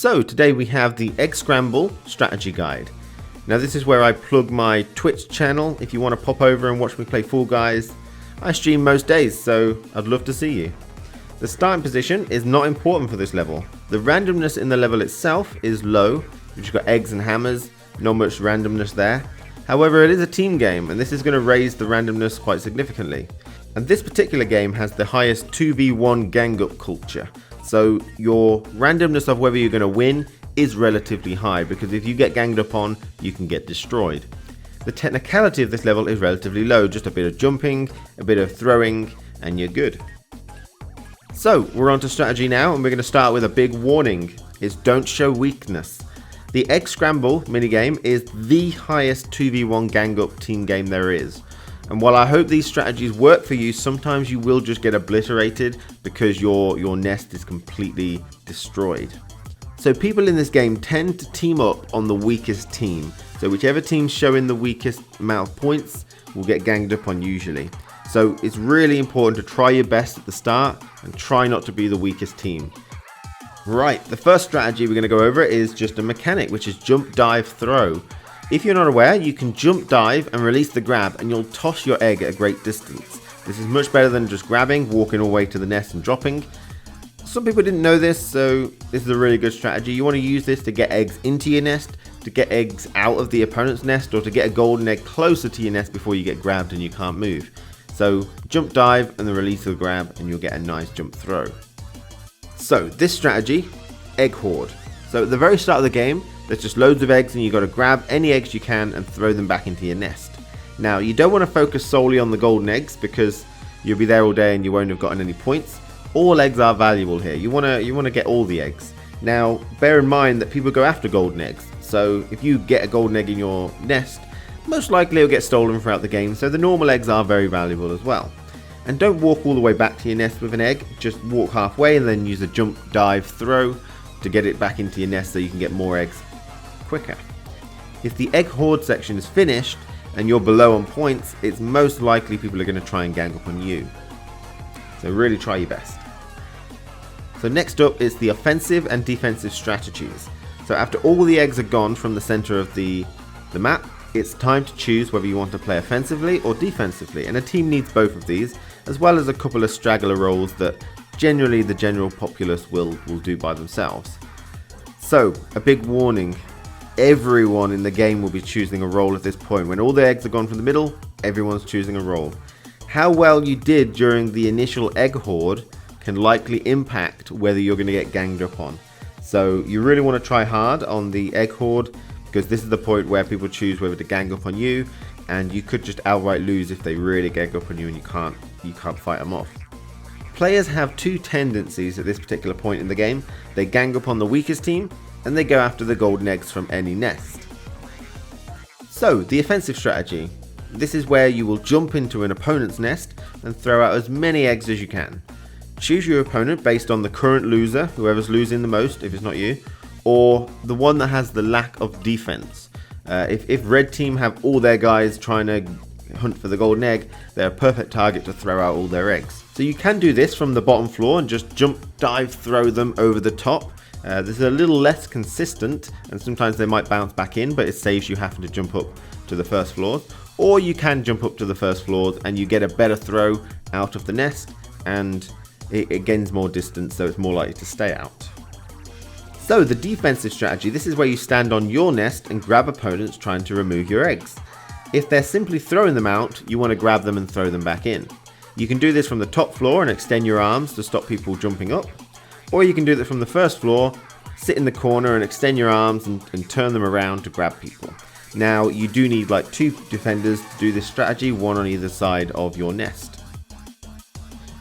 So today we have the Egg Scramble strategy guide. Now this is where I plug my Twitch channel. If you want to pop over and watch me play Fall Guys, I stream most days, so I'd love to see you. The starting position is not important for this level. The randomness in the level itself is low. You've just got eggs and hammers, not much randomness there. However, it is a team game and this is going to raise the randomness quite significantly. And this particular game has the highest 2v1 gang up culture. So your randomness of whether you're going to win is relatively high, because if you get ganged up on, you can get destroyed. The technicality of this level is relatively low, just a bit of jumping, a bit of throwing, and you're good. So we're on to strategy now, and we're going to start with a big warning, is don't show weakness. The Egg Scramble minigame is the highest 2v1 gang up team game there is. And while I hope these strategies work for you, sometimes you will just get obliterated because your nest is completely destroyed. So people in this game tend to team up on the weakest team. So whichever team's showing the weakest amount of points will get ganged up on usually. So it's really important to try your best at the start and try not to be the weakest team. Right, the first strategy we're going to go over is just a mechanic, which is jump, dive, throw. If you're not aware, you can jump, dive and release the grab and you'll toss your egg at a great distance. This is much better than just grabbing, walking all the way to the nest and dropping. Some people didn't know this, so this is a really good strategy. You want to use this to get eggs into your nest, to get eggs out of the opponent's nest, or to get a golden egg closer to your nest before you get grabbed and you can't move. So jump, dive and then release the grab and you'll get a nice jump throw. So this strategy, egg hoard. So at the very start of the game, there's just loads of eggs and you've got to grab any eggs you can and throw them back into your nest. Now you don't want to focus solely on the golden eggs because you'll be there all day and you won't have gotten any points. All eggs are valuable here. You want to get all the eggs. Now bear in mind that people go after golden eggs. So if you get a golden egg in your nest, most likely it'll get stolen throughout the game. So the normal eggs are very valuable as well. And don't walk all the way back to your nest with an egg. Just walk halfway and then use a jump, dive, throw to get it back into your nest so you can get more eggs quicker. If the egg hoard section is finished and you're below on points, it's most likely people are going to try and gang up on you. So really try your best. So next up is the offensive and defensive strategies. So after all the eggs are gone from the center of the map, it's time to choose whether you want to play offensively or defensively, and a team needs both of these, as well as a couple of straggler roles that generally the general populace will do by themselves. So a big warning, everyone in the game will be choosing a role at this point. When all the eggs are gone from the middle, everyone's choosing a role. How well you did during the initial egg hoard can likely impact whether you're going to get ganged up on. So you really want to try hard on the egg hoard, because this is the point where people choose whether to gang up on you, and you could just outright lose if they really gang up on you and you can't fight them off. Players have two tendencies at this particular point in the game. They gang up on the weakest team and they go after the golden eggs from any nest. So the offensive strategy. This is where you will jump into an opponent's nest and throw out as many eggs as you can. Choose your opponent based on the current loser, whoever's losing the most if it's not you, or the one that has the lack of defense. If red team have all their guys trying to hunt for the golden egg, they're a perfect target to throw out all their eggs. So you can do this from the bottom floor and just jump, dive, throw them over the top. This is a little less consistent and sometimes they might bounce back in, but it saves you having to jump up to the first floors. Or you can jump up to the first floors and you get a better throw out of the nest, and it gains more distance, so it's more likely to stay out. So the defensive strategy, this is where you stand on your nest and grab opponents trying to remove your eggs. If they're simply throwing them out, you want to grab them and throw them back in. You can do this from the top floor and extend your arms to stop people jumping up. Or you can do that from the first floor, sit in the corner and extend your arms and turn them around to grab people. Now you do need like 2 defenders to do this strategy, 1 on either side of your nest.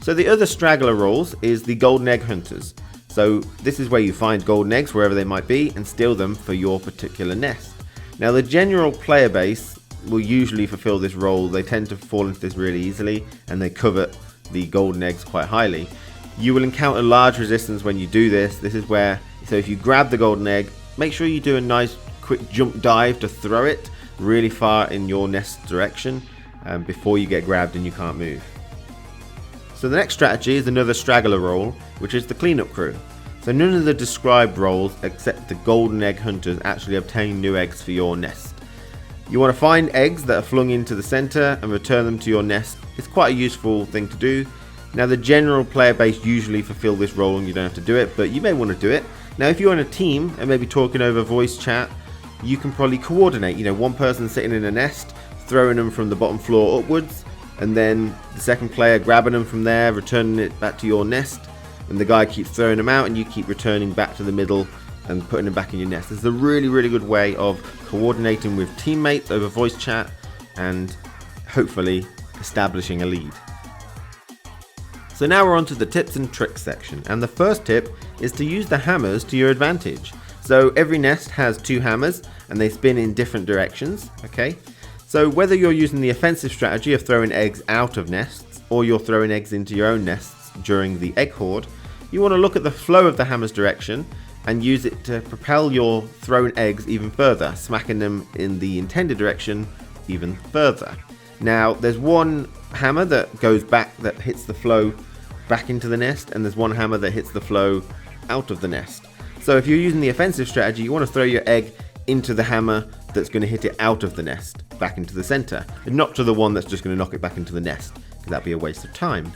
So the other straggler roles is the golden egg hunters. So this is where you find golden eggs wherever they might be and steal them for your particular nest. Now the general player base will usually fulfill this role. They tend to fall into this really easily and they covet the golden eggs quite highly. You will encounter large resistance when you do this. This is where, so if you grab the golden egg, make sure you do a nice quick jump dive to throw it really far in your nest direction before you get grabbed and you can't move. So the next strategy is another straggler role, which is the cleanup crew. So none of the described roles except the golden egg hunters actually obtain new eggs for your nest. You want to find eggs that are flung into the center and return them to your nest. It's quite a useful thing to do. Now the general player base usually fulfill this role and you don't have to do it, but you may want to do it. Now if you're in a team and maybe talking over voice chat, you can probably coordinate, one person sitting in a nest, throwing them from the bottom floor upwards, and then the second player grabbing them from there, returning it back to your nest, and the guy keeps throwing them out and you keep returning back to the middle and putting them back in your nest. This is a really, really good way of coordinating with teammates over voice chat and hopefully establishing a lead. So now we're on to the tips and tricks section, and the first tip is to use the hammers to your advantage. So every nest has 2 hammers and they spin in different directions, okay? So whether you're using the offensive strategy of throwing eggs out of nests or you're throwing eggs into your own nests during the egg hoard, you want to look at the flow of the hammer's direction and use it to propel your thrown eggs even further, smacking them in the intended direction even further. Now there's one hammer that goes back, that hits the flow back into the nest, and there's one hammer that hits the flow out of the nest. So if you're using the offensive strategy, you want to throw your egg into the hammer that's going to hit it out of the nest, back into the center, and not to the one that's just going to knock it back into the nest, because that'd be a waste of time.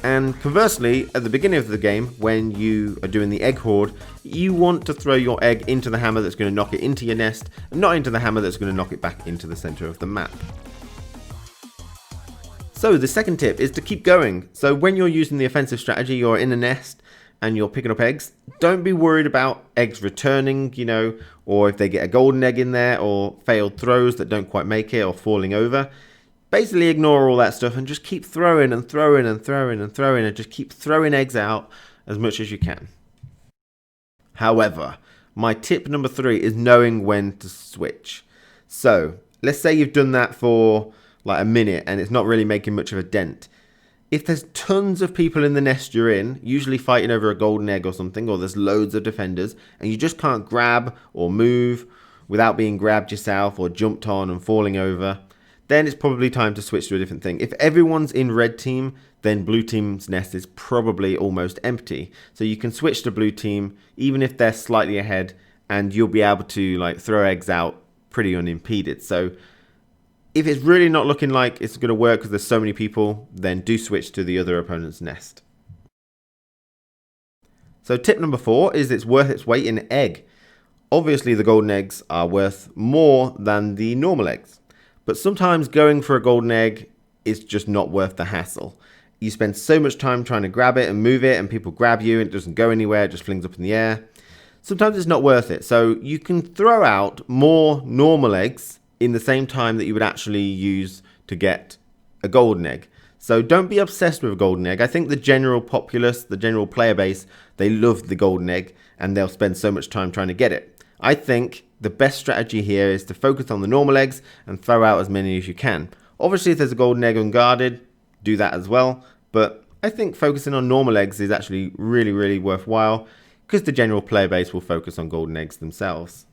And conversely, at the beginning of the game, when you are doing the egg hoard, you want to throw your egg into the hammer that's going to knock it into your nest, and not into the hammer that's going to knock it back into the center of the map. So the second tip is to keep going. So when you're using the offensive strategy, you're in a nest and you're picking up eggs, don't be worried about eggs returning, or if they get a golden egg in there, or failed throws that don't quite make it, or falling over. Basically ignore all that stuff and just keep throwing and throwing and throwing and throwing and just keep throwing eggs out as much as you can. However, my tip number 3 is knowing when to switch. So let's say you've done that for like a minute and it's not really making much of a dent. If there's tons of people in the nest you're in, usually fighting over a golden egg or something, or there's loads of defenders, and you just can't grab or move without being grabbed yourself or jumped on and falling over, then it's probably time to switch to a different thing. If everyone's in red team, then blue team's nest is probably almost empty. So you can switch to blue team even if they're slightly ahead, and you'll be able to throw eggs out pretty unimpeded. So if it's really not looking like it's going to work because there's so many people, then do switch to the other opponent's nest. So tip number 4 is it's worth its weight in egg. Obviously the golden eggs are worth more than the normal eggs, but sometimes going for a golden egg is just not worth the hassle. You spend so much time trying to grab it and move it, and people grab you and it doesn't go anywhere, it just flings up in the air. Sometimes it's not worth it. So you can throw out more normal eggs in the same time that you would actually use to get a golden egg. So don't be obsessed with a golden egg. I think the general populace, the general player base, they love the golden egg and they'll spend so much time trying to get it. I think the best strategy here is to focus on the normal eggs and throw out as many as you can. Obviously if there's a golden egg unguarded, do that as well, but I think focusing on normal eggs is actually really, really worthwhile because the general player base will focus on golden eggs themselves.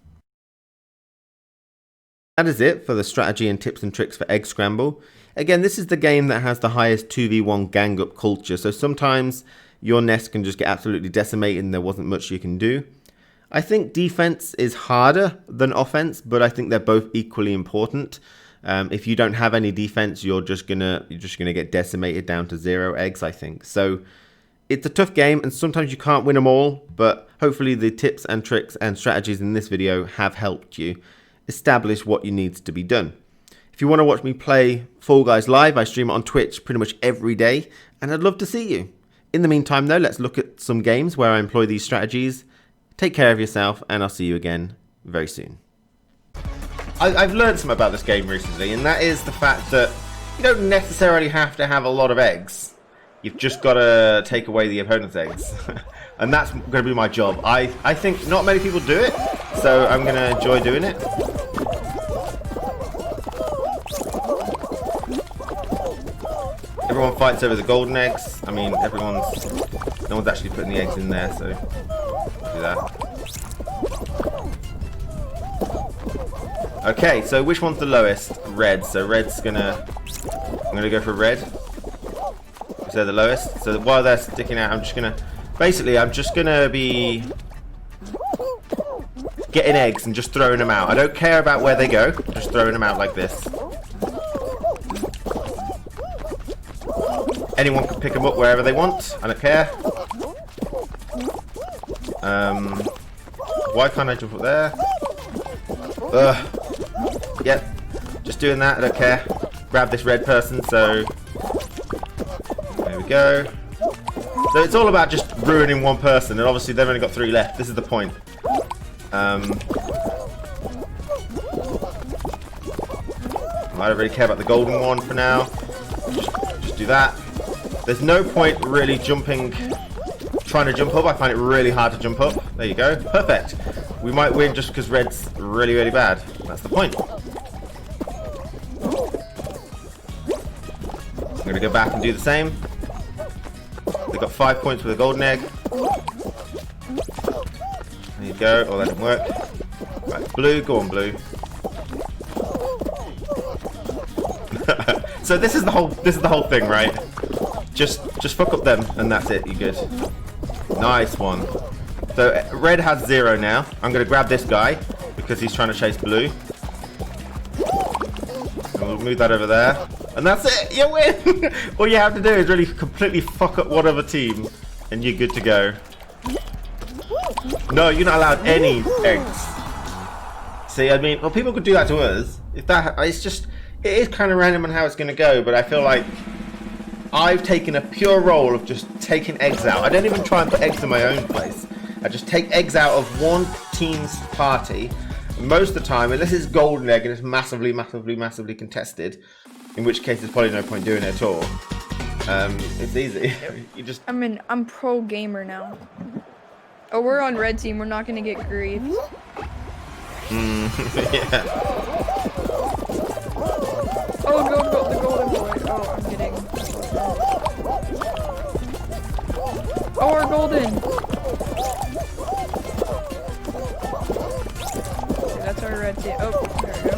That is it for the strategy and tips and tricks for Egg Scramble. Again, this is the game that has the highest 2v1 gang up culture, so sometimes your nest can just get absolutely decimated and there wasn't much you can do. I think defense is harder than offense, but I think they're both equally important. If you don't have any defense, you're just gonna get decimated down to 0 eggs, I think. So it's a tough game and sometimes you can't win them all, but hopefully the tips and tricks and strategies in this video have helped you establish what you need to be done. If you want to watch me play Fall Guys live, I stream it on Twitch pretty much every day, and I'd love to see you. In the meantime though, let's look at some games where I employ these strategies. Take care of yourself, and I'll see you again very soon. I've learned something about this game recently, and that is the fact that you don't necessarily have to have a lot of eggs. You've just got to take away the opponent's eggs. And that's going to be my job. I think not many people do it, so I'm going to enjoy doing it. Everyone fights over the golden eggs. I mean, no one's actually putting the eggs in there, so do that. Okay, so which one's the lowest? Red. So red's I'm gonna go for red. So they're the lowest. So while they're sticking out, I'm just gonna Basically, I'm just gonna be getting eggs and just throwing them out. I don't care about where they go. Just throwing them out like this. Anyone can pick them up wherever they want. I don't care. Why can't I jump up there? Yep. Just doing that. I don't care. Grab this red person. So there we go. So it's all about just ruining one person, and obviously they've only got 3 left. This is the point. I don't really care about the golden one for now. Just do that. There's no point really trying to jump up. I find it really hard to jump up. There you go. Perfect. We might win just because red's really, really bad. That's the point. I'm going to go back and do the same. They got 5 points with a golden egg. There you go. Oh, that didn't work. Right, blue. Go on, blue. So this is the whole thing, right? Just fuck up them, and that's it. You're good. Nice one. So red has 0 now. I'm gonna grab this guy because he's trying to chase blue. And we'll move that over there, and that's it. You win. All you have to do is really completely fuck up one other team, and you're good to go. No, you're not allowed any eggs. See, I mean, well, people could do that to us. If that, it's just, it is kind of random on how it's gonna go, but I feel like I've taken a pure role of just taking eggs out. I don't even try and put eggs in my own place. I just take eggs out of one team's party. Most of the time, unless it's golden egg and it's massively, massively, massively contested, in which case there's probably no point doing it at all. It's easy. You just. I'm pro gamer now. Oh, we're on red team. We're not gonna get griefed. Yeah. Oh, go, the golden boy. Oh, I'm getting. Oh, we're golden. Okay, that's our red team. Oh, there we go.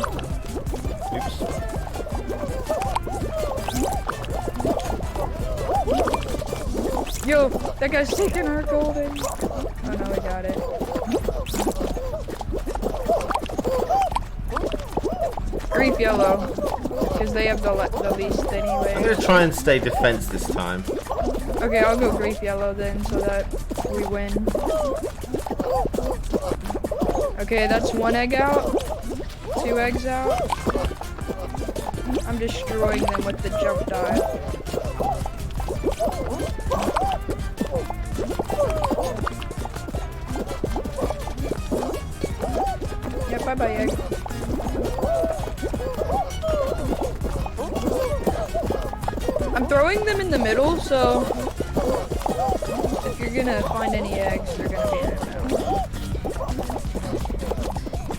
Oops. Yo, that guy's taking our golden. Oh no, we got it. Grief yellow, because they have the least anyway. I'm gonna try and stay defense this time. Okay, I'll go grief yellow then, so that we win. Okay, that's 1 egg out. 2 eggs out. I'm destroying them with the jump dive. Yeah, bye-bye, egg. I'm throwing them in the middle, so if you're gonna find any eggs, they're gonna be in the middle.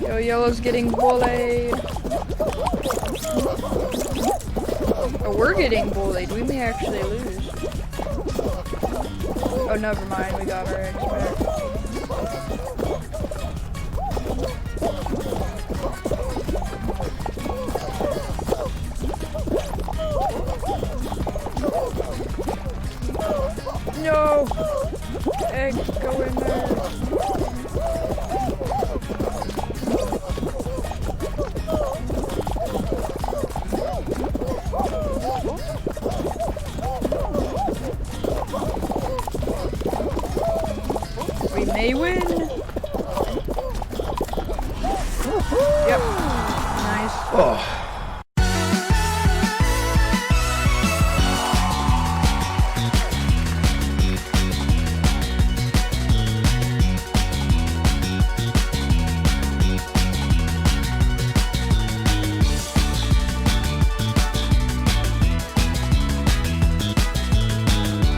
Yo, yellow's getting bullied. Oh, we're getting bullied. We may actually lose. Oh, never mind. We got our eggs back. No! Egg, go in there. We may win. Yep. Nice. Oh.